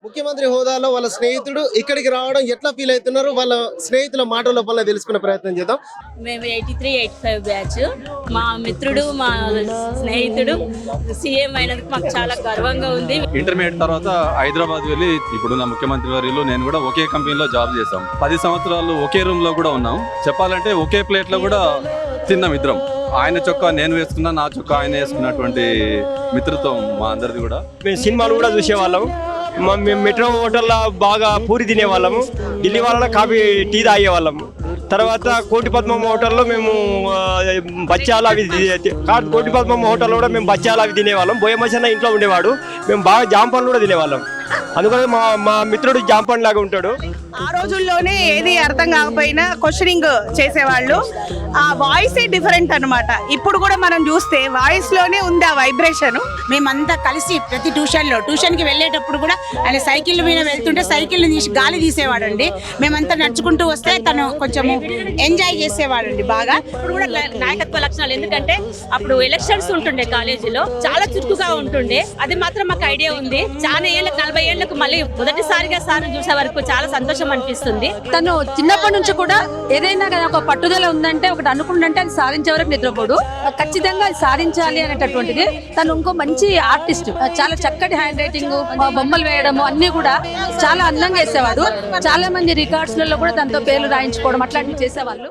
ముఖ్యమంత్రి హోదాలో వాళ్ళ స్నేహితుడు ఇక్కడికి రావడం ఎట్లా ఫీల్ అవుతున్నారు, వాళ్ళ స్నేహితుల మాటల లోపల తెలుసుకునే ప్రయత్నం చేద్దాం. మేము 83-85 బ్యాచ్. మా మిత్రుడు మా స్నేహితుడు సీఎం అయినందుకు మాకు చాలా గర్వంగా ఉంది. ఇంటర్మీడియట్ తర్వాత హైదరాబాద్ వెళ్ళి ఇప్పుడున్న ముఖ్యమంత్రి వర్యులు నేను కూడా ఒకే కంపెనీలో జాబ్ చేశాం. 10 సంవత్సరాలు ఒకే రూమ్ లో కూడా ఉన్నాం. చెప్పాలంటే ఒకే ప్లేట్ లో కూడా తిన్నాం ఇద్దరం. ఆయన చొక్కా నేను వేసుకున్నా, నా చొక్కా ఆయన వేసుకున్నటువంటి మిత్రత్వం మా అందరిది కూడా. మేము సినిమాలు కూడా చూసేవాళ్ళం. మేము మెట్రో హోటల్లో బాగా పూరి తినేవాళ్ళము. ఢిల్లీ వాళ్ళ కాఫీ టీ తాగేవాళ్ళము. తర్వాత కోటి పద్మం హోటల్లో మేము బచ్చాలు అవి కోటి పద్మం హోటల్లో కూడా మేము బచ్చాలు అవి తినేవాళ్ళం. బోయమచ్చన్న ఇంట్లో ఉండేవాడు. మేము బాగా జాంపన్లు కూడా తినేవాళ్ళం. అందుకని మా మిత్రుడు జాంపన్ లాగా ఉంటాడు. ఆ రోజుల్లోనే ఏది అర్థం కాకపోయినా క్వశ్చనింగ్ చేసేవాళ్ళు. ఆ వాయిస్ డిఫరెంట్ అన్నమాట. ఇప్పుడు కూడా మనం చూస్తే వాయిస్ లోనే ఉంది ఆ వైబ్రేషన్. మేమంతా కలిసి ప్రతి ట్యూషన్కి వెళ్ళేటప్పుడు కూడా ఆయన సైకిల్ మీద వెళ్తుంటే సైకిల్ తీసి గాలి తీసేవాడండి. మేమంతా నడుచుకుంటూ వస్తే తను కొంచెం ఎంజాయ్ చేసేవాడండి బాగా. ఇప్పుడు కూడా నాయకత్వ లక్షణాలు, ఎందుకంటే అప్పుడు ఎలక్షన్స్ ఉంటుండే కాలేజీలో, చాలా చురుకుగా ఉంటుండే. అది మాత్రం మాకు ఐడియా ఉంది. చాలా ఏళ్ళకి 40 ఏళ్లకు మళ్ళీ మొదటిసారిగా సార్ చూసే వరకు చాలా సంతోషం అనిపిస్తుంది. తను చిన్నప్పటి నుంచి కూడా ఏదైనా ఒక పట్టుదల ఉందంటే, ఒకటి అనుకుంటే అది సాధించే వరకు నిద్రపోడు. ఖచ్చితంగా అది సాధించాలి అనేటటువంటిది. తను ఇంకో మంచి ఆర్టిస్ట్. చాలా చక్కటి హ్యాండ్ రైటింగ్, బొమ్మలు వేయడము అన్ని కూడా చాలా అందంగా వేసేవాడు. చాలా మంది రికార్డ్స్ లలో కూడా తనతో పేర్లు రాయించుకోవడం అట్లాంటివి చేసేవాళ్ళు.